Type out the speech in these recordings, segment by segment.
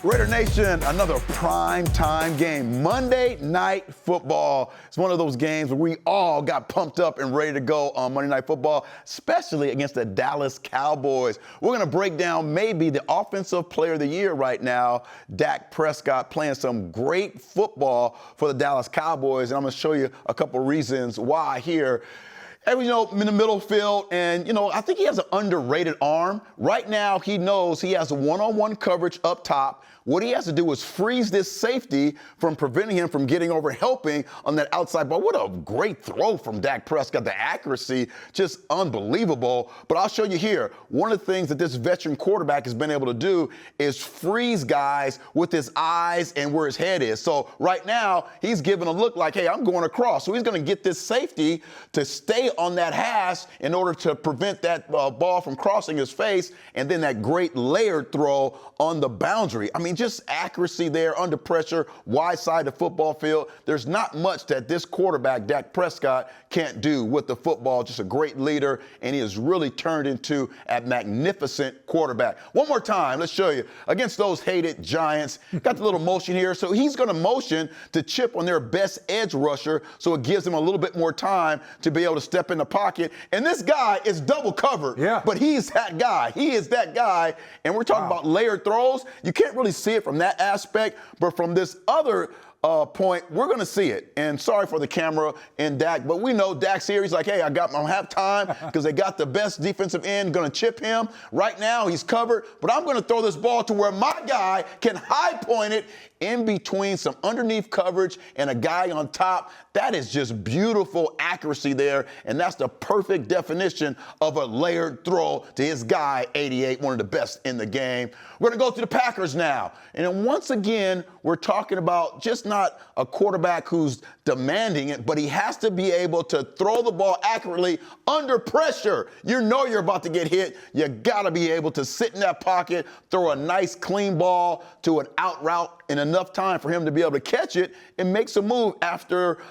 Raider Nation, another prime time game. Monday Night Football. It's one of those games where we all got pumped up and ready to go on Monday Night Football, especially against the Dallas Cowboys. We're going to break down maybe the offensive player of the year right now, Dak Prescott, playing some great football for the Dallas Cowboys. And I'm going to show you a couple reasons why here. And, in the middle field, and, I think he has an underrated arm. Right now, he knows he has a one-on-one coverage up top. What he has to do is freeze this safety from preventing him from getting over and helping on that outside ball. What a great throw from Dak Prescott. The accuracy, just unbelievable. But I'll show you here, one of the things that this veteran quarterback has been able to do is freeze guys with his eyes and where his head is. So right now, he's giving a look like, hey, I'm going across. So he's going to get this safety to stay on that hash in order to prevent that ball from crossing his face, and then that great layered throw on the boundary. I mean, just accuracy there under pressure, wide side of the football field. There's not much that this quarterback, Dak Prescott, can't do with the football. Just a great leader, and he has really turned into a magnificent quarterback. One more time, let's show you. Against those hated Giants, got the little motion here. So he's going to motion to chip on their best edge rusher, so it gives him a little bit more time to be able to step in the pocket. And this guy is double covered, but he's that guy. He is that guy. And we're talking about layered throws. You can't really see it from that aspect, but from this other point, we're going to see it. And sorry for the camera and Dak, but we know Dak's here. He's like, hey, I don't have time because they got the best defensive end, going to chip him. Right now, he's covered, but I'm going to throw this ball to where my guy can high point it in between some underneath coverage and a guy on top. That is just beautiful accuracy there, and that's the perfect definition of a layered throw to his guy, 88, one of the best in the game. We're going to go to the Packers now. And then once again, we're talking about just not a quarterback who's demanding it, but he has to be able to throw the ball accurately under pressure. You know you're about to get hit. You got to be able to sit in that pocket, throw a nice clean ball to an out route in enough time for him to be able to catch it and make some move after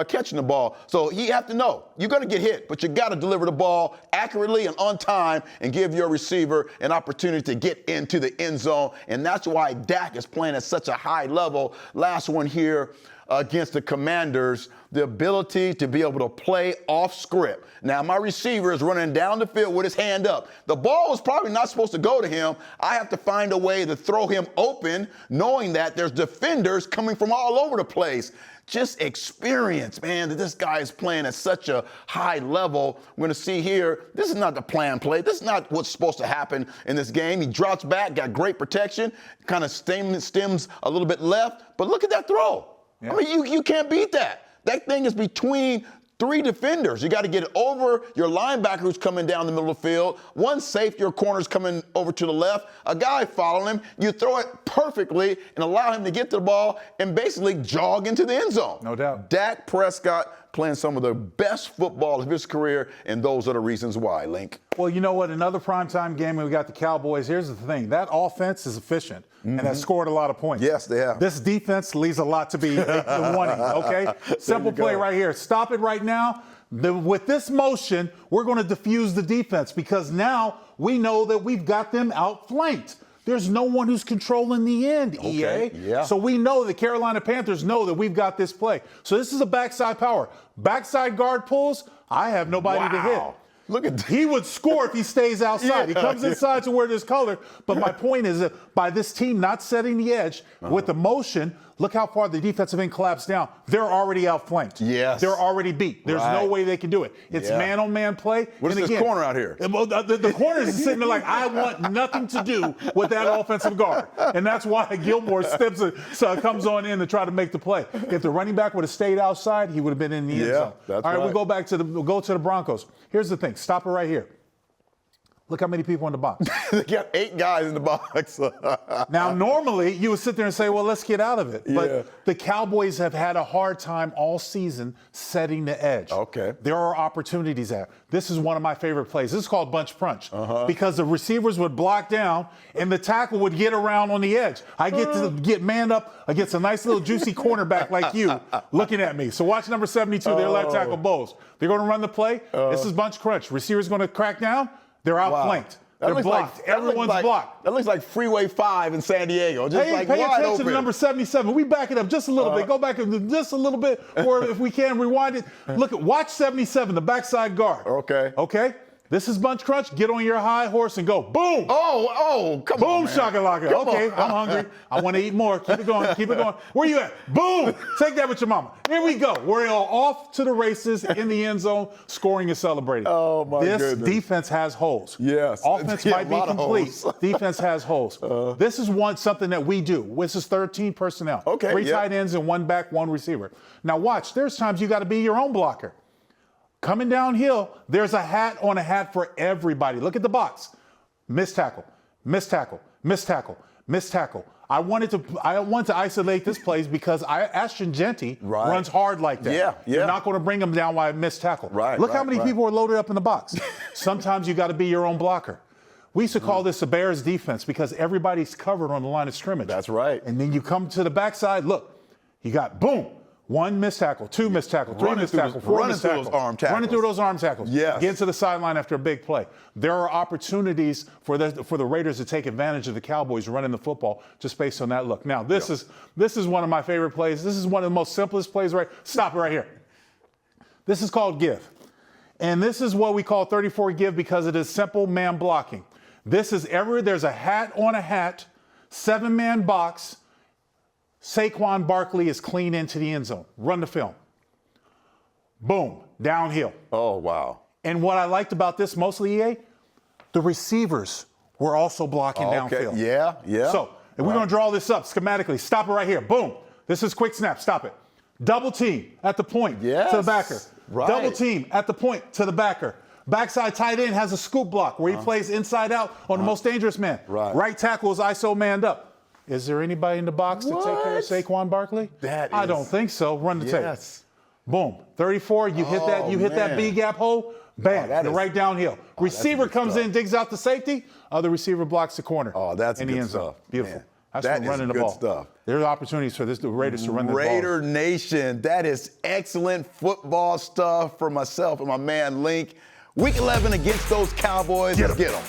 catching the ball. So you have to know you're going to get hit, but you got to deliver the ball accurately and on time and give your receiver an opportunity to get into the end zone. And that's why Dak is playing at such a high level. Last one here against the Commanders, the ability to be able to play off script. Now, my receiver is running down the field with his hand up. The ball was probably not supposed to go to him. I have to find a way to throw him open, knowing that there's defenders coming from all over the place. Just experience, man, that this guy is playing at such a high level. We're going to see here, this is not the planned play. This is not what's supposed to happen in this game. He drops back, got great protection, kind of stems a little bit left. But look at that throw. I mean, you can't beat that. That thing is between three defenders. You got to get it over your linebacker who's coming down the middle of the field. One safety or corner's coming over to the left. A guy following him. You throw it perfectly and allow him to get to the ball and basically jog into the end zone. No doubt. Dak Prescott playing some of the best football of his career, and those are the reasons why, Link. Well, you know what? Another primetime game, and we got the Cowboys. Here's the thing. That offense is efficient and has scored a lot of points. Yes, they have. This defense leaves a lot to be wanting, okay? Simple play right here. Stop it right now. With this motion, we're going to diffuse the defense because now we know that we've got them outflanked. There's no one who's controlling the end, EA. Yeah. So we know the Carolina Panthers know that we've got this play. So this is a backside power. Backside guard pulls, I have nobody to hit. Look at that. He would score if he stays outside. He comes inside to where there's color. But my point is that by this team not setting the edge with the motion, look how far the defensive end collapsed down. They're already outflanked. Yes. They're already beat. There's no way they can do it. It's man-on-man play. What is this corner out here? The corner is sitting there like, I want nothing to do with that offensive guard. And that's why Gilmore comes on in to try to make the play. If the running back would have stayed outside, he would have been in the end zone. That's All right, right. we'll go to the Broncos. Here's the thing. Stop it right here. Look how many people in the box. They got 8 guys in the box. Now, normally, you would sit there and say, well, let's get out of it. But the Cowboys have had a hard time all season setting the edge. Okay. There are opportunities there. This is one of my favorite plays. This is called bunch crunch because the receivers would block down and the tackle would get around on the edge. I get to get manned up against a nice little juicy cornerback like you looking at me. So watch number 72, their left tackle Bowles. They're going to run the play. This is bunch crunch. Receiver's going to crack down. They're outflanked. They're blocked. Everyone's blocked. That looks like Freeway 5 in San Diego. Just Hey, like pay wide attention open. to number 77. We back it up just a little bit. Go back just a little bit, or if we can, rewind it. Watch 77, the backside guard. Okay. Okay? This is Bunch Crunch. Get on your high horse and go. Boom. Come on, Boom, man. shakalaka. Come Okay, on. I'm hungry. I want to eat more. Keep it going. Keep it going. Where you at? Boom. Take that with your mama. Here we go. We're all off to the races in the end zone, scoring and celebrating. Oh, my This goodness. defense has holes. Yes. Offense Yeah, might a be lot of complete. holes. Defense has holes. This is something that we do. This is 13 personnel. Okay, 3 yeah. tight ends and 1 back, 1 receiver. Now watch. There's times you got to be your own blocker. Coming downhill, there's a hat on a hat for everybody. Look at the box. Missed tackle, missed tackle, missed tackle, missed tackle. I want to isolate this play because Ashton Genty runs hard like that. Yeah. You're not going to bring him down while I missed tackle. Look how many right. people are loaded up in the box. Sometimes you got to be your own blocker. We used to call this the Bears defense because everybody's covered on the line of scrimmage. That's right. And then you come to the backside, look, you got boom. 1 missed tackle, 2 missed tackle, 3 missed tackle, 4 missed tackle. Running through those arm tackles. Yes. Get to the sideline after a big play. There are opportunities for the Raiders to take advantage of the Cowboys running the football just based on that look. Now, this is one of my favorite plays. This is one of the most simplest plays. Stop it right here. This is called give. And this is what we call 34 give because it is simple man blocking. This is there's a hat on a hat, 7-man box. Saquon Barkley is clean into the end zone. Run the film. Boom. Downhill. Oh, wow. And what I liked about this mostly, EA, the receivers were also blocking downfield. Yeah. So, if we're going to draw this up schematically, stop it right here. Boom. This is quick snap. Stop it. Double team at the point to the backer. Right. Double team at the point to the backer. Backside tight end has a scoop block where he plays inside out on the most dangerous man. Right tackle is ISO manned up. Is there anybody in the box to take care of Saquon Barkley? I don't think so. Run the tape. Boom. 34, you hit that B gap hole. Bam. You're right downhill. Receiver comes in, digs out the safety. Other receiver blocks the corner. Oh, that's in the good end zone. stuff. Beautiful. Man, That's that when running is the good ball. stuff. There are opportunities for the Raiders to run the ball. Raider Nation, that is excellent football stuff for myself and my man Link. Week 11 against those Cowboys. Let's get them.